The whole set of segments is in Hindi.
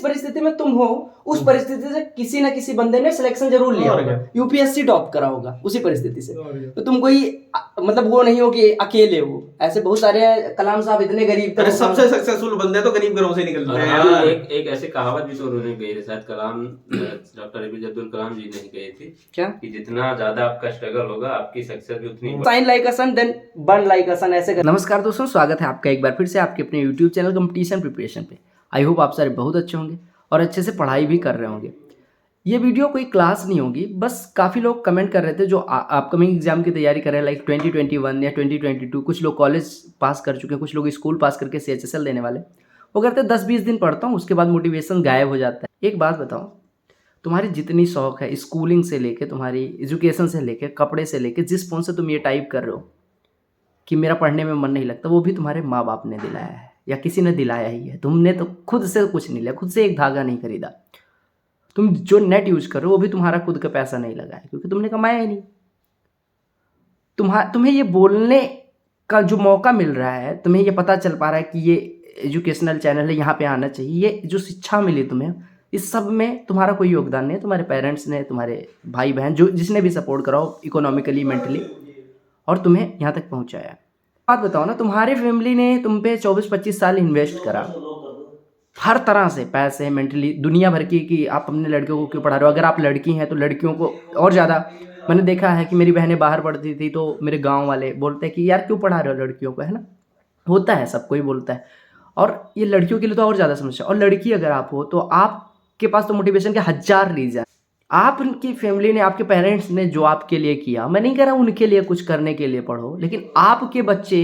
परिस्थिति में तुम हो, उस परिस्थिति से किसी ना किसी बंदे ने सिलेक्शन जरूर लिया होगा, यूपीएससी टॉप करा होगा उसी परिस्थिति से। तो तुम कोई मतलब वो नहीं हो कि अकेले हो, ऐसे बहुत सारे कलाम साहब इतने गरीब थे, सबसे सक्सेसफुल बंदे तो गरीब घरों से निकलते हैं। हाँ, एक ऐसी कहावत भी तो उन्होंने कही थी शायद, कलाम डॉक्टर एपीजे अब्दुल कलाम जी ने कही थी क्या कि जितना ज्यादा आपका स्ट्रगल होगा आपकी सक्सेस भी उतनी। Shine like a sun then burn like a sun, ऐसे कर। नमस्कार दोस्तों, स्वागत है आपका एक बार फिर से आपके अपने यूट्यूब चैनल कंपटीशन प्रिपरेशन पे। आई होप आप सारे बहुत अच्छे होंगे और अच्छे से पढ़ाई भी कर रहे होंगे। ये वीडियो कोई क्लास नहीं होगी, बस काफ़ी लोग कमेंट कर रहे थे जो अपकमिंग एग्जाम की तैयारी कर रहे हैं, लाइक 2021 या 2022। कुछ लोग कॉलेज पास कर चुके हैं, कुछ लोग स्कूल पास करके CHSL देने वाले। वो कहते हैं 10-20 दिन पढ़ता हूँ, उसके बाद मोटिवेशन गायब हो जाता है। एक बात बताओ, तुम्हारी जितनी शौक है स्कूलिंग से लेके, तुम्हारी एजुकेशन से लेके, कपड़े से लेके, जिस फोन से तुम ये टाइप कर रहे हो कि मेरा पढ़ने में मन नहीं लगता, वो भी तुम्हारे माँ बाप ने दिलाया है या किसी ने दिलाया ही है। तुमने तो खुद से कुछ नहीं लिया, खुद से एक धागा नहीं खरीदा। तुम जो नेट यूज कर रहे हो वो भी तुम्हारा खुद का पैसा नहीं लगा है, क्योंकि तुमने कमाया ही नहीं। तुम्हें ये बोलने का जो मौका मिल रहा है, तुम्हें ये पता चल पा रहा है कि ये एजुकेशनल चैनल है, यहाँ पे आना चाहिए, ये जो शिक्षा मिली तुम्हें, इस सब में तुम्हारा कोई योगदान नहीं है। तुम्हारे पेरेंट्स ने, तुम्हारे भाई बहन, जो जिसने भी सपोर्ट कराओ इकोनॉमिकली, मेंटली, और तुम्हें यहाँ तक पहुँचाया। बात बताओ ना, तुम्हारे फैमिली ने तुम पे 24-25 साल इन्वेस्ट करा हर तरह से, पैसे, मेंटली, दुनिया भर की, कि आप अपने लड़कियों को क्यों पढ़ा रहे हो। अगर आप लड़की हैं तो लड़कियों को और ज़्यादा। मैंने देखा है कि मेरी बहनें बाहर पढ़ती थी तो मेरे गांव वाले बोलते हैं कि यार क्यों पढ़ा रहे हो लड़कियों को, है ना। होता है, सबको ही बोलता है। और ये लड़कियों के लिए तो और ज़्यादा समस्या। और लड़की अगर आप हो तो आपके पास तो मोटिवेशन के 1000 रीज़न। आपकी फैमिली ने, आपके पेरेंट्स ने जो आपके लिए किया, मैं नहीं कह रहा उनके लिए कुछ करने के लिए पढ़ो, लेकिन आपके बच्चे,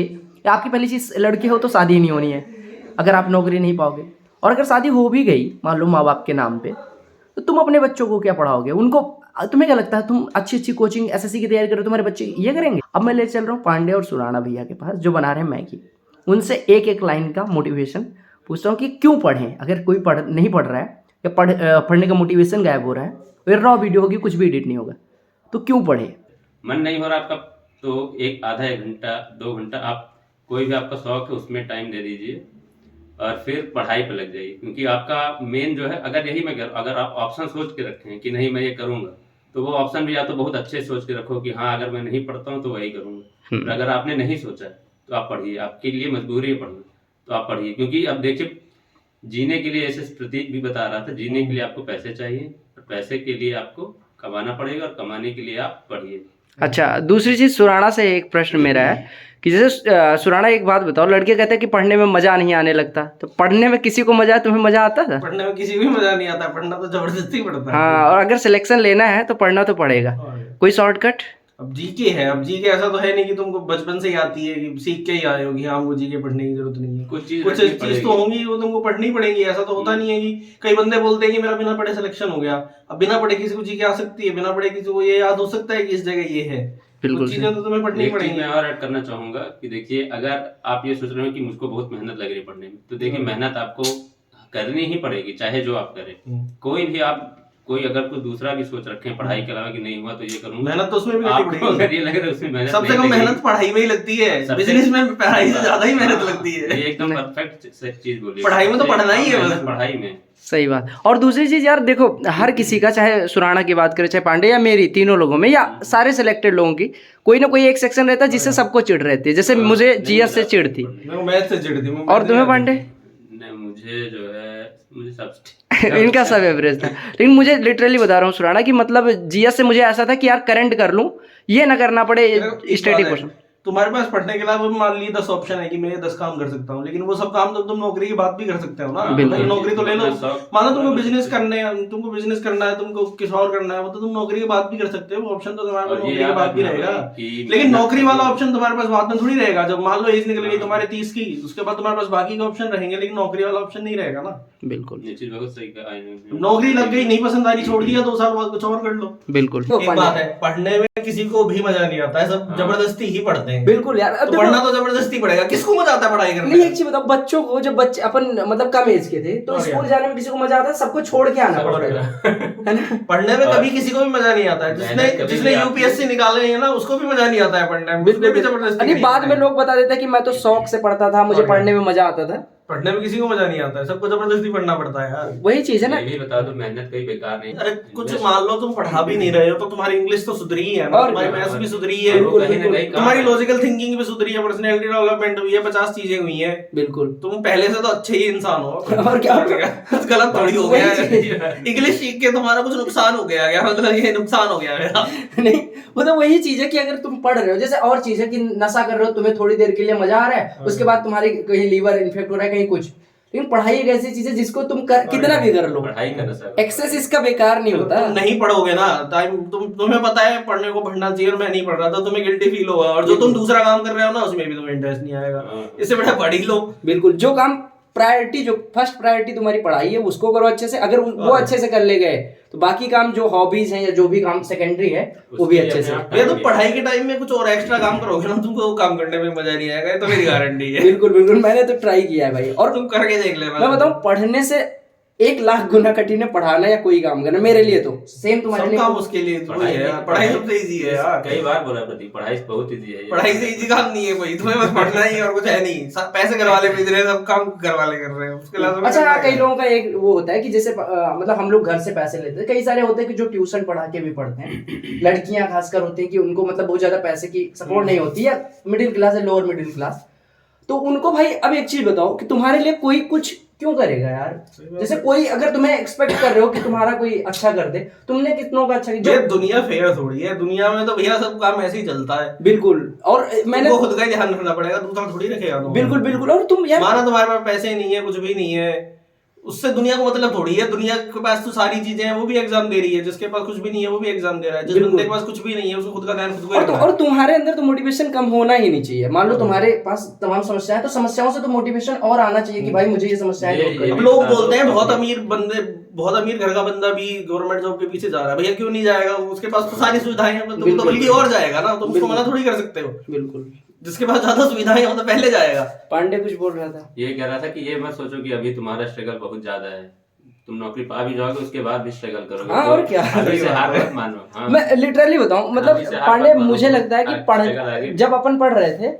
आपकी पहली चीज़, लड़के हो तो शादी नहीं होनी है अगर आप नौकरी नहीं पाओगे। और अगर शादी हो भी गई मान लो माँ बाप के नाम पे, तो तुम अपने बच्चों को क्या पढ़ाओगे उनको। तुम्हें क्या लगता है तुम अच्छी कोचिंग SSC की तैयारी करो, तुम्हारे बच्चे ये करेंगे। अब मैं ले चल रहा हूँ पांडे और सुराना भैया के पास, जो बना रहे हैं मैगी। उनसे एक लाइन का मोटिवेशन पूछता हूँ कि क्यों पढ़ें। अगर कोई नहीं पढ़ रहा है या पढ़ने का मोटिवेशन गायब हो रहा है, फिर रॉ वीडियो होगी, कुछ भी एडिट नहीं होगा, तो क्यों पढ़े। मन नहीं हो रहा आपका तो आधा 1 घंटा 2 घंटा आप कोई भी आपका शौक है उसमें टाइम दे दीजिए और फिर पढ़ाई पे लग जाइए। क्योंकि आपका मेन जो है, अगर यही मैं अगर आप ऑप्शन सोच के रखें हैं कि नहीं मैं ये करूंगा, तो वो ऑप्शन भी या तो बहुत अच्छे सोच के रखो कि हाँ अगर मैं नहीं पढ़ता हूँ तो वही करूंगा। और अगर आपने नहीं सोचा तो आप पढ़िए, आपके लिए मजबूरी है पढ़ना, तो आप पढ़िए। क्योंकि अब देखिए, जीने के लिए, ऐसे प्रतीक भी बता रहा था, जीने के लिए आपको पैसे चाहिए और पैसे के लिए आपको कमाना पड़ेगा और कमाने के लिए आप पढ़िए। अच्छा, दूसरी चीज़, सुराना से एक प्रश्न मेरा है कि जैसे सुराना एक बात बताओ, लड़के कहते हैं कि पढ़ने में मज़ा नहीं आने लगता, तो पढ़ने में किसी को मज़ा, तुम्हें मज़ा आता था। पढ़ने में किसी को मजा नहीं आता, पढ़ना तो जबरदस्ती पड़ता है। हाँ, और अगर सिलेक्शन लेना है तो पढ़ना तो पड़ेगा। कोई शॉर्टकट। अब जीके है, अब जीके ऐसा तो है नहीं कि तुमको बचपन से ही आती है कि सीख के ही आए हो कि हाँ वो जीके पढ़ने की जरूरत नहीं है। कुछ चीज तो होंगी वो तुमको पढ़नी पड़ेगी। ऐसा तो होता नहीं है कि कई बंदे बोलते हैं कि मेरा बिना पढ़े सिलेक्शन हो गया। अब बिना पढ़े किसी को जीके आ सकती है, बिना पढ़े किसी को ये याद हो सकता है कि इस जगह ये है। बिल्कुल, चीजें तो तुम्हें पढ़नी पड़ेगी। मैं और ऐड करना चाहूंगा कि देखिए, अगर आप ये सोच रहे हो कि मुझको बहुत मेहनत लग रही है पढ़ने में, तो देखिए मेहनत आपको करनी ही पड़ेगी, चाहे जो आप करें। कोई भी आप, कोई अगर कोई दूसरा भी सोच रखे हैं पढ़ाई के अलावा कि नहीं हुआ तो ये करूंगा, मेहनत तो उसमें भी करनी पड़ेगी। अगर ये लग रहा है उसमें मेहनत, सबसे कम मेहनत पढ़ाई में ही लगती है। बिजनेस में पढ़ाई से ज्यादा ही मेहनत लगती है। ये एकदम परफेक्ट चीज बोली। पढ़ाई में तो पढ़ना ही है बस, पढ़ाई में। सही बात। और दूसरी चीज़ यार देखो, हर किसी का, चाहे सुराना की बात करें, चाहे पांडे या मेरी, तीनों लोगों में या सारे सिलेक्टेड लोगों की, कोई ना कोई एक सेक्शन रहता है जिससे सबको चिढ़ रहती है। जैसे मुझे GS से चिढ़ थी, मैथ से चिढ़ थी। और तुम्हें पांडे? मुझे जो है, मुझे सब इनका सब एवरेज था। लेकिन मुझे लिटरली बता रहा हूँ सुराना कि मतलब GS से मुझे ऐसा था कि यार करंट कर लूँ, ये ना करना पड़े स्टैटिक क्वेश्चन। तुम्हारे पास पढ़ने के अलावा मान लीजिए 10 ऑप्शन है कि मैं ये 10 काम कर सकता हूँ, लेकिन वो सब काम तो तुम नौकरी की बात भी कर सकते हो ना। नौकरी तो ले लो। मानो तुमको बिजनेस करना है, तुमको किस और करना है, वो तो तुम नौकरी की बात भी कर सकते हो। ऑप्शन तो तुम्हारे पास नौकरी की बात भी रहेगा, लेकिन नौकरी वाला ऑप्शन तुम्हारे पास बाद में थोड़ी रहेगा। जब मान लो एज निकल गई तुम्हारे 30 की, उसके बाद तुम्हारे पास बाकी के ऑप्शन रहेंगे, लेकिन नौकरी वाला ऑप्शन नहीं रहेगा ना। बिल्कुल, ये चीज बहुत सही कहा। नौकरी लग गई, नहीं पसंद आई, छोड़ दिया, 2 साल बाद कुछ और कर लो। बिल्कुल। एक बात है, पढ़ने में किसी को भी मजा नहीं आता है, सब जबरदस्ती ही पढ़ते हैं। बिल्कुल यार, तो पढ़ना तो जबरदस्ती पड़ेगा। किसको मजा आता है पढ़ाई करने में? नहीं, एक चीज बताओ, बच्चों को, जब बच्चे अपन मतलब कम एज के थे तो स्कूल जाने में किसी को मजा आता है, सबको छोड़ के आना पड़ता है ना। पढ़ने में कभी किसी को भी मजा नहीं आता है। जिसने UPSC निकाले हैं ना, उसको भी मजा नहीं आता है पढ़ने में। बिल्कुल भी जबरदस्ती। बाद में लोग बता देते हैं कि मैं तो शौक से पढ़ता था, मुझे पढ़ने में मजा आता था। पढ़ने में किसी को मजा नहीं आता है, सबको जबरदस्ती पढ़ना पड़ता है यार। वही चीज है ना। ये भी बता दो, मेहनत कहीं बेकार नहीं। अरे कुछ मान लो तुम पढ़ा भी नहीं रहे हो तो तुम्हारी इंग्लिश तो सुधरी है ना, और तुम्हारी क्या? मैथ्स भी सुधरी है, कहीं ना कहीं तुम्हारी काम है। लॉजिकल थिंकिंग भी सुधरी है, पर्सनैलिटी डेवलपमेंट हुई है, 50 चीजें हुई है। बिल्कुल। तुम पहले से तो अच्छे ही इंसान हो। और क्या? कुछ गलत थोड़ी हो गया वही है। इंग्लिश सीख के तुम्हारा कुछ नुकसान हो गया क्या? मतलब ये नुकसान हो गया मेरा। नहीं, वो तो वही चीज है कि अगर तुम पढ़ रहे हो, जैसे और चीज है कि नशा कर रहे हो, तुम्हें थोड़ी देर के लिए मजा आ रहा है, उसके बाद तुम्हारी कहीं लीवर इन्फेक्ट हो रहा है, कहीं कुछ। लेकिन पढ़ाई एक ऐसी चीज है जिसको तुम कितना भी कर लो, पढ़ाई का नशा एक्सेस इसका बेकार नहीं होता। तुम नहीं पढ़ोगे ना, टाइम तुम्हें पता है पढ़ने को पढ़ना चाहिए और मैं नहीं पढ़ रहा था, तुम्हें गिल्टी फील होगा, और जो तुम दूसरा काम कर रहे हो ना उसमें भी तुम्हें इंटरेस्ट नहीं आएगा। इससे बड़ा पढ़ ही लो। बिल्कुल, जो काम प्रायोरिटी, जो फर्स्ट प्रायोरिटी तुम्हारी पढ़ाई है उसको करो अच्छे से। अगर वो अच्छे से कर ले गए तो बाकी काम जो हॉबीज हैं या जो भी काम सेकेंडरी है वो भी अच्छे से। ये तो पढ़ाई के टाइम में कुछ और एक्स्ट्रा काम करोगे ना, तुमको वो काम करने में मजा नहीं आएगा, ये तो मेरी गारंटी है। बिल्कुल बिल्कुल, मैंने तो ट्राई किया है भाई। और तुम करके देख लेना। मैं बताऊं, पढ़ने से 1,00,000 गुना कठिन है पढ़ाना या कोई काम करना, मेरे लिए तो सेम तुम्हारे सब लिए। काम उसके लिए तो वही है, पढ़ाई सबसे इजी है यार। कई बार बोला प्रतीक, पढ़ाई बहुत इजी है। पढ़ाई से इजी काम नहीं है कोई, तुम्हें बस पढ़ना ही है और कुछ है नहीं। सब पैसे घर वाले भेज रहे हैं, सब काम घर वाले कर रहे हैं, उसके अलावा अच्छा हाँ, कई लोगों का एक वो होता है कि जैसे मतलब हम लोग घर से पैसे लेते हैं, कई सारे होते हैं कि जो ट्यूशन पढ़ा के भी पढ़ते हैं। लड़कियां खासकर होती हैं कि उनको मतलब बहुत ज्यादा पैसे की सपोर्ट नहीं होती, या मिडिल क्लास है, लोअर मिडिल क्लास, तो उनको भाई अब एक चीज बताओ कि तुम्हारे लिए कोई कुछ क्यों करेगा यार। जैसे कोई अगर तुम्हें एक्सपेक्ट कर रहे हो कि तुम्हारा कोई अच्छा कर दे, तुमने कितनों का अच्छा किया। ये दुनिया फेयर थोड़ी है, दुनिया में तो भैया सब काम ऐसे ही चलता है। बिल्कुल, और मैंने तुमको खुद का ही ध्यान रखना पड़ेगा, दूसरा थोड़ी रखेगा। बिल्कुल बिल्कुल। और तुम यार माना तुम्हारे पास पैसे नहीं है, कुछ भी नहीं है, उससे दुनिया को मतलब थोड़ी है। दुनिया के पास तो सारी चीजें हैं, वो भी एग्जाम दे रही है। जिसके पास कुछ भी नहीं है वो भी एग्जाम दे रहा है। जिस बंदे के पास कुछ भी नहीं है उसको खुद का ध्यान खुद को ही रखना है। और तुम्हारे अंदर तो मोटिवेशन कम होना ही नहीं चाहिए। मान लो तुम्हारे पास तमाम समस्याएं, तो समस्याओं से तो मोटिवेशन और आना चाहिए कि भाई मुझे ये समस्याएं दूर करनी है। अब लोग बोलते हैं बहुत अमीर बंदे, बहुत अमीर घर का बंदा भी गवर्नमेंट जॉब के पीछे जा रहा है। भैया क्यों नहीं जाएगा? उसके पास तो सारी सुविधाएं हैं, तुम तो बल्कि और जाएगा ना, तुम उसको मना थोड़ी कर सकते हो। बिल्कुल, जिसके पास ज्यादा सुविधाएं हैं वो तो पहले जाएगा। पांडे कुछ बोल रहा था। ये कह रहा था कि ये मत सोचो कि अभी तुम्हारा स्ट्रगल बहुत ज्यादा है, तुम नौकरी पा भी जाओगे उसके बाद भी स्ट्रगल करोगे। हाँ, तो और क्या? अभी से हार मत मानो। हाँ। मैं लिटरली बताऊं, मतलब अभी से हार पांडे, मत मानो। मुझे लगता है कि struggle आगे। जब अपन पढ़ रहे थे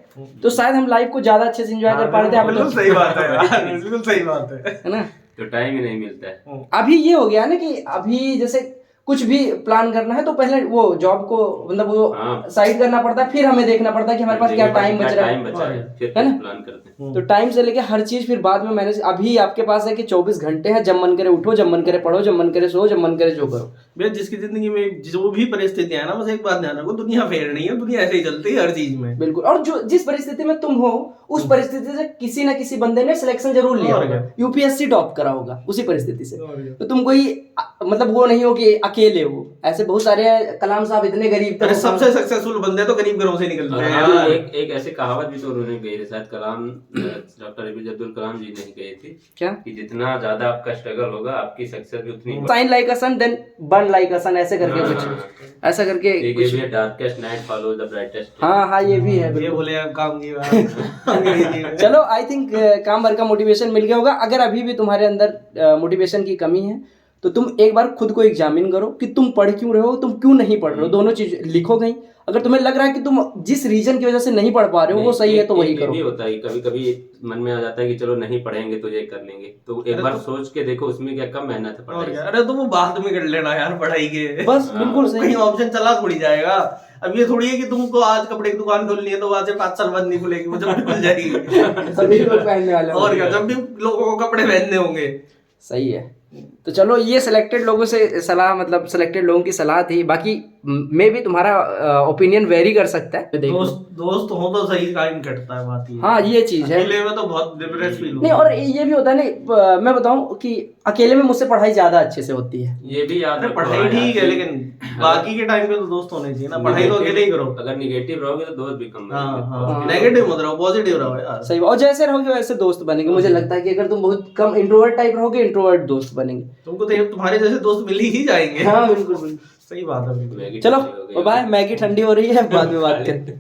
तो शायद हम लाइफ को ज्यादा अच्छे से एंजॉय कर पा रहे थे। अब बिल्कुल सही बात है यार, बिल्कुल सही बात है ना। तो टाइम ही नहीं मिलता है। अभी ये हो गया ना कि अभी जैसे कुछ भी प्लान करना है तो पहले वो जॉब को मतलब वो हाँ। साइड करना पड़ता है, फिर हमें देखना पड़ता है कि हमारे पास क्या टाइम बच रहा है। फिर है ना? प्लान करते हैं। तो टाइम से लेके हर चीज फिर बाद में मैनेज। अभी आपके पास है कि 24 घंटे हैं, जब मन करे उठो, जब मन करे पढ़ो, जब मन करे सो, जब मन करे जो करो। भैया जिसकी जिंदगी में जो भी परिस्थितियां है ना, बस एक बात ध्यान रखो, दुनिया फेयर नहीं है, दुनिया ऐसे ही चलती है हर चीज में। बिल्कुल, और जो जिस परिस्थिति में तुम हो उस परिस्थिति से किसी ना किसी बंदे ने सिलेक्शन जरूर लिया और होगा, क्या? यूपीएससी टॉप करा होगा उसी परिस्थिति से। और क्या? तो तुम कोई मतलब वो नहीं हो कि अकेले हो। ऐसे बहुत सारे कलाम साहब इतने गरीब थे, अरे सबसे सक्सेसफुल बंदे तो गरीब घरों से निकलते और हैं हाँ, यार। एक ऐसी कहावत भी तो उन्होंने कही थी, शायद कलाम डॉक्टर एपीजे अब्दुल कलाम जी ने कही थी क्या? कि जितना ज्यादा आपका स्ट्रगल होगा आपकी सक्सेस भी उतनी shine like a sun then burn like a sun, ऐसे करके कुछ ऐसा करके कुछ। Darkest night follow the brightest. हाँ हाँ, ये भी है ये बिल्कुल। बोले आप काम की बात। चलो, आई थिंक काम भर का मोटिवेशन मिल गया होगा। अगर अभी भी तुम्हारे अंदर मोटिवेशन की कमी है तो तुम एक बार खुद को एग्जामिन करो कि तुम पढ़ क्यों रहे हो, तुम क्यों नहीं पढ़ रहे हो। दोनों चीज लिखो कहीं। अगर तुम्हें लग रहा है कि तुम जिस रीजन की वजह से नहीं पढ़ पा रहे हो वो सही है तो वही करो। ये भी होता है कभी कभी मन में आ जाता है कि चलो नहीं पढ़ेंगे तो ये कर लेंगे, तो एक बार सोच के देखो उसमें क्या कम मेहनत है और पढ़ाई क्या? से। अरे तो वो बाद में कर लेना यार पढ़ाई के, बस बिल्कुल सही। कहीं ऑप्शन चला थोड़ी जाएगा। अब ये थोड़ी है कि तुमको आज कपड़े की दुकान खोलनी है तो आज से 5 साल बाद नहीं खुलेगी, वो जब भी खुल जाएगी। सभी लोग पहनने वाले और क्या, जब भी लोगों को कपड़े पहनने होंगे। सही है। तो चलो, ये सिलेक्टेड लोगों से सलाह, मतलब सिलेक्टेड लोगों की सलाह थी। बाकी मे भी तुम्हारा ओपिनियन वेरी कर सकता है। दोस्त हो तो सही टाइम कटता है, बात ये। हाँ, ये चीज है। अकेले में तो बहुत डिप्रेस फील नहीं, और ये भी होता है नहीं, मैं बताऊं कि अकेले में मुझसे पढ़ाई ज्यादा अच्छे से होती है। ये भी याद अरे रखो पढ़ाई यार ठीक है, कि लेकिन बाकी के टाइम पे तो दोस्त होने चाहिए ना। पढ़ाई तो अकेले ही करो। अगर निगेटिव रहोगे तो दोस्त भी कम हाँ, नेगेटिव मत रहो, पॉजिटिव रहो यार। सही। और जैसे रहोगे वैसे दोस्त बनेंगे। मुझे लगता है कि अगर तुम बहुत कम इंट्रोवर्ट टाइप रहोगे, इंट्रोवर्ट दोस्त बनेंगे। तुमको तो तुम्हारे जैसे दोस्त मिल ही जाएंगे। हाँ बिल्कुल बिल्कुल। सही बात है। चलो बाय, मैगी ठंडी हो रही है, बाद में बात करते हैं।